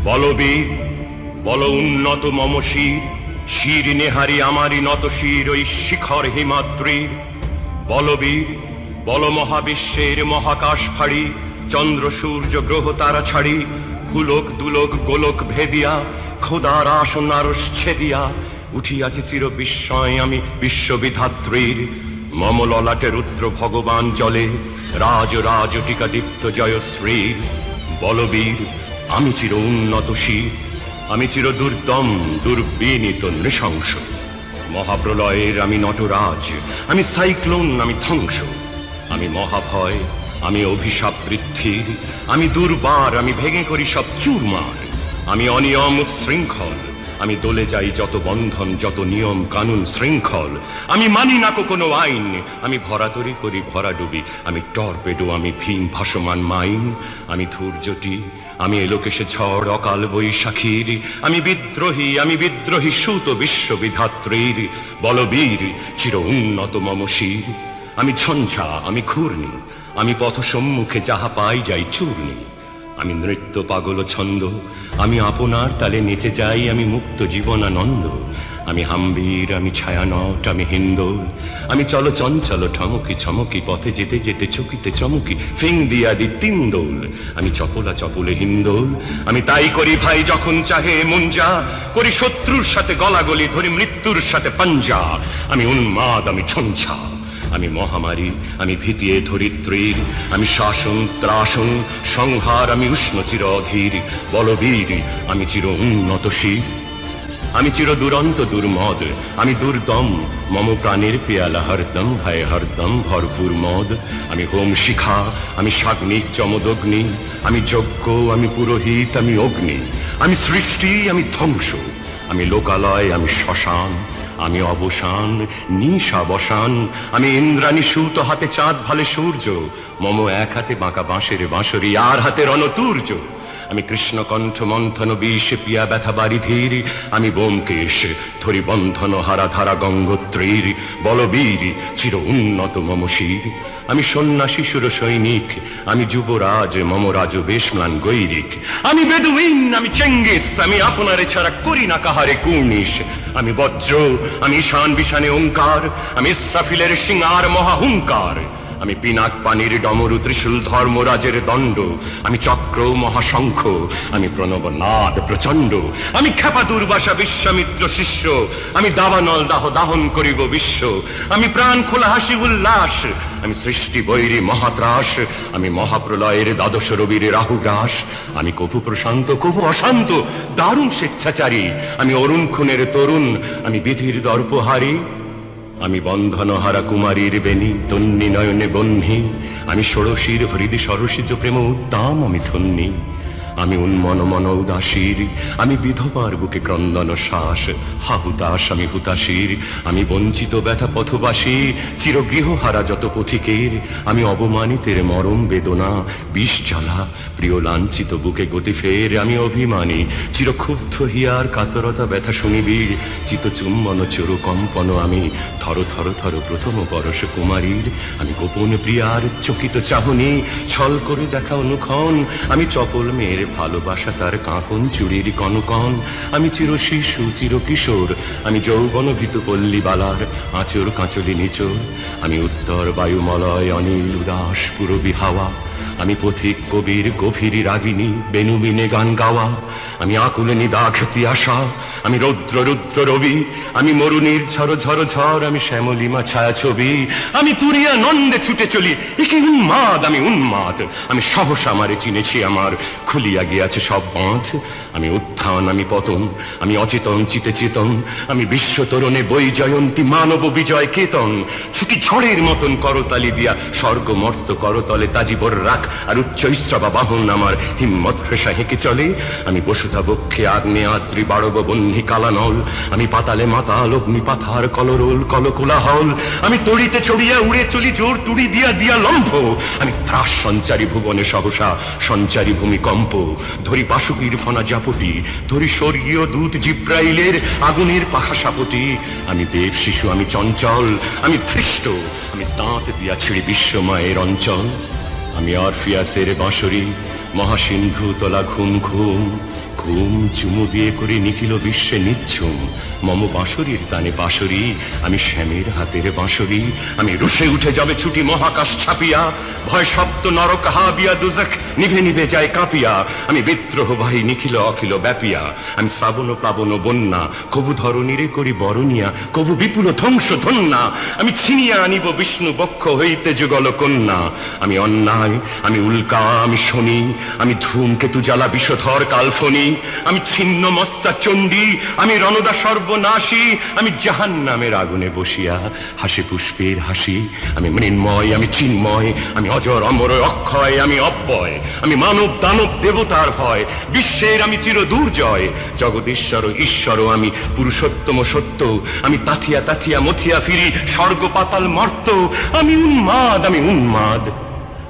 বলবীর বল উন্নত মম শির, শির নেহারি আমারই নত শির ওই শিখর হিমাদ্রির। বলবীর বল মহাবিশ্বের মহাকাশ ফাড়ি, চন্দ্র সূর্য গ্রহ তারা ছাড়ি, ভুলোক দুলোক গোলক ভেদিয়া, খোদার আসন আরশ ছেদিয়া উঠিয়াছে চির বিস্ময় আমি বিশ্ববিধাত্রীর। মম ললাটে রুদ্র ভগবান জলে, রাজ রাজ টিকা দীপ্ত জয়শ্রীর। বলবীর আমি চির উন্নত শির, আমি চির দুর্দম দুর্বিনীত নৃশংস। মহাপ্রলয়ের আমি নটরাজ, আমি সাইক্লোন, আমি ধ্বংস। আমি মহাভয়, আমি অভিশাপ বৃদ্ধির, আমি দুর্বার, আমি ভেঙে করি সব চুরমার। আমি অনিয়ম উচ্ছৃঙ্খল, আমি দলে যাই যত বন্ধন যত নিয়ম কানুন শৃঙ্খল। আমি মানি না কোনো আইন, আমি ভরাতরি করি ভরা ডুবি, আমি টর্পেডো, আমি ভীম ভাসমান মাইন। আমি ধূর্যটি, আমি এলোকেশে ঝড় অকাল বৈশাখীর, আমি বিদ্রোহী সুত বিশ্ববিধাত্রীর। বলবীর চির উন্নত মম শির, আমি ঝঞ্ঝা, আমি ঘূর্ণি, আমি পথ সম্মুখে যাহা পাই যাই চূর্ণি। আমি নৃত্য পাগল ছন্দ, আমি আপনার তালে নেচে যাই, আমি মুক্ত জীবনানন্দ। আমি হাম্বীর, আমি ছায়ানট, আমি হিন্দোল, আমি চল চঞ্চল ঠমকি ছমকি, পথে যেতে যেতে চকিতে চমকি ফিং দিয়া দি তিন দোল। আমি চপলা চপলে হিন্দোল, আমি তাই করি ভাই যখন চাহে মুঞ্জা, করি শত্রুর সাথে গলাগলি, ধরি মৃত্যুর সাথে পাঞ্জা। আমি উন্মাদ, আমি ঝঞ্ঝা, আমি মহামারী, আমি ভীতিয়ে ধরিত্রীর। আমি শাসন ত্রাসন সংহার, আমি উষ্ণ চির অধীর। বলবীর আমি চির উন্নত শির, আমি চির দুরন্ত দুর্মদ, আমি দুর্দম, মম প্রাণের পেয়ালা হরদম ভাই হরদম ভরপুর মদ। আমি হোম শিখা, আমি সাগ্নিক চমদগ্নি, আমি যজ্ঞ, আমি পুরোহিত, আমি অগ্নি। আমি সৃষ্টি, আমি ধ্বংস, আমি লোকালয়, আমি শ্মশান। আমি অবসান নিশাবসান, আমি ইন্দ্রাণী সুত, হাতে চাঁদ ভালে সূর্য। মম এক হাতে বাঁকা বাঁশের বাঁশরি, আর হাতে রণতুর্য। আমি কৃষ্ণকণ্ঠ মন্থন বিষ পিয়া ব্যথা বারিধির, আমি ব্যোমকেশ ধরি বন্ধন হারা ধারা গঙ্গোত্রীর। বলবীর চির উন্নত মম শির, আমি সন্ন্যাসী সুর সৈনিক, আমি যুবরাজ মম রাজ বেশম্লান গৈরিক। আমি বেদুইন, আমি চেঙ্গিস, আমি আপনারে ছাড়া করি না কাহারে কুর্নিশ। আমি বজ্র, আমি ঈশান বিশানে ওঙ্কার, আমি ইসরাফিলের সিঙ্গার মহাহুঙ্কার। আমি পিনাক পানির ডমরু ত্রিশূল ধর্মরাজের দণ্ড, আমি চক্র মহাশঙ্খ, আমি প্রণব নাদ প্রচণ্ড। আমি ক্ষেপা দুর্বাসা বিশ্বামিত্র শিষ্য, আমি দাবানল দাহ দাহন করিব বিশ্ব। আমি প্রাণ খোলা হাসি উল্লাস, আমি সৃষ্টি বৈরী মহাত্রাস। আমি মহাপ্রলয়ের দ্বাদশ রবির রাহুগ্রাস, আমি কপু প্রশান্ত কপু অশান্ত দারুণ স্বেচ্ছাচারী। আমি অরুণ খুনের তরুণ, আমি বিধির দর্পহারী। আমি বন্ধনহারা কুমারীর বেণী তন্নি নয়নে বহ্নি, আমি ষোড়শীর হৃদি সরসিজ প্রেম উদ্দাম, আমি ধন্যী। আমি উন্মন মন উদাসীর, আমি বিধবার বুকে ক্রন্দন শ্বাস হাহুতাস, আমি হুতাশীর। আমি বঞ্চিত ব্যথা পথবাসী, চিরগৃহহারা যত পথিকের। আমি অবমানিতের মরম বেদনা বিষ জ্বালা, প্রিয় লাঞ্ছিত বুকে গতি ফের। আমি অভিমানী চিরক্ষুব্ধ হিয়ার কাতরতা ব্যথা শুনিবি, চিতচুম্বন চরু কম্পন। আমি থর থর থর প্রথম পরশ কুমারীর, আমি গোপন প্রিয়ার চকিত চাহনি ছল করে দেখা অনুক্ষণ। আমি চপল মেয়ের ভালোবাসা তার কাঁকন চুড়ির কনকন। আমি চির শিশু চির কিশোর, আমি যৌবন ভীত পল্লী বালার আঁচর কাঁচলি নিচর। আমি উত্তর বায়ুমলয় অনিল উদাস পুরবী হাওয়া, আমি পথিক কবির গভীর রাগিনী বেনুবিনে গান গাওয়া। আমি আকুল নিদাঘতি আশা, আমি রৌদ্র রুদ্র রবি, আমি মরুনির ঝড় ঝড় ঝড়, আমি শ্যামলিমা ছায়া ছবি। আমি তুরিয়া নন্দে ছুটে চলি, একে উন্মাদ, আমি উন্মাদ। আমি সহসা আমারে চিনেছি, আমার খুলিয়া গিয়াছে সব বাঁধ। আমি উত্থান, আমি পতন, আমি অচেতন চিতে চেতন। আমি বিশ্ব তরণে বই জয়ন্তী মানব বিজয় কেতন। ছুটি ঝড়ের মতন করতালি দিয়া স্বর্গ মর্ত করতলে তাজিবর রাখ, আর উচ্চৈশ্রবা বাহন আমার হিম্মত হ্রেষা হেঁকে চলে। আমি বসুতা বক্ষে আগ্নে আদ্রি বাড়ব বহ্নি কালানল, আমি পাতালে মাতাল অগ্নি পাথার কলরোল কলকোলাহল। আমি তড়িতে চড়িয়া উড়ে চলি জোর তুড়ি দিয়া দিয়া লম্ফ। আমি ত্রাস সঞ্চারী ভুবনে সহসা সঞ্চারী ভূমিকম্প। ধরি পাশুকির ফনা জাপটি, ধরি স্বর্গীয় দূত জিব্রাইলের আগুনের পাখা সাপটি। আমি দেব শিশু, আমি চঞ্চল, আমি ধৃষ্ট, আমি দাঁত দিয়া ছিঁড়ি বিশ্বময়ের অঞ্চল। আমি অরফিয়াসের বাঁশরি, মহাসিন্ধু তোলা ঘুম ঘুম, ঘুম চুমু দিয়ে করে নিখিল বিশ্বে নিচ্ছুম মম বাঁশরীর তানে বাঁশরী আমি শ্যামের হাতের বাঁশরী আমি রুষে উঠে যাবে ছুটি মহাকাশ ছাপিয়া ভয় সপ্ত নরক হাবিয়া দুজখ নিভে নিভে যায় কাঁপিয়া আমি বিদ্রোহ ভাই নিখিল অখিল ব্যাপিয়া আমি শ্রাবণ প্লাবন বন্যা কবু ধরণীরে করি বরণিয়া কবু বিপুল ধ্বংস ধন্যা আমি ছিনিয়া আনিব বিষ্ণু বক্ষ হইতে যুগল কন্যা আমি অন্যায় আমি উল্কা আমি শনি আমি ধূমকেতু জ্বালা বিষধর কালফনি আমি ছিন্ন মস্তা চণ্ডী আমি রণদা সর্বনাশী আমি জাহান্নামের আগুনে বসিয়া হাসি পুষ্পের হাসি আমি মৃন্ময় আমি চিন্ময় আমি অজর অমর অক্ষয় আমি অব্যয় আমি মানব দানব দেবতার ভয় বিশ্বের আমি চির দুর্জয় জগদীশ্বর ঈশ্বর আমি পুরুষোত্তম সত্য আমি তাথিয়া তাথিয়া মথিয়া ফিরি স্বর্গ পাতাল মর্ত আমি উন্মাদ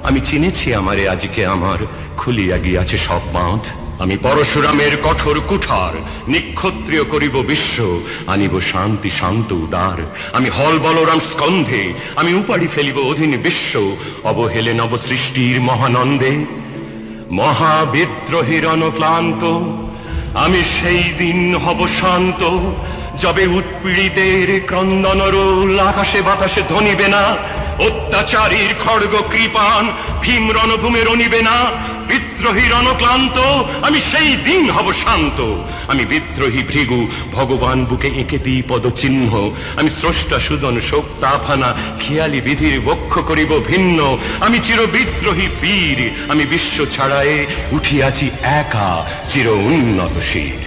আমি চিনেছি আমারে আজকে আমার খুলিয়া গিয়াছে সব বাঁধ আমি পরশুরামের কঠোর কুঠার নিক্ষত্রিয় করিব বিশ্ব আনিব শান্তি শান্ত উদার আমি হল বলরাম স্কন্ধে আমি উপাড়ি ফেলিব অধীন বিশ্ব অবহেলে নব সৃষ্টির মহানন্দে মহাবিদ্রোহীর অনক্লান্ত আমি সেই দিন হব শান্ত যবে উৎপীড়িতের ক্রন্দন রোল আকাশে বাতাসে ধ্বনিবে না অত্যাচারীর খড়গ কৃপান ভীম রণভূমে রণিবে না বিদ্রোহীর অনক্লান্ত আমি সেই দিন হব শান্ত আমি বিদ্রোহী ভৃগু ভগবান বুকে এঁকে দিই পদচিহ্ন আমি স্রষ্টা সুদন শোক তাফানা খেয়ালি বিধির বক্ষ করিব ভিন্ন আমি চির বিদ্রোহী বীর আমি বিশ্ব ছাড়ায়ে উঠিয়াছি একা চির উন্নত শির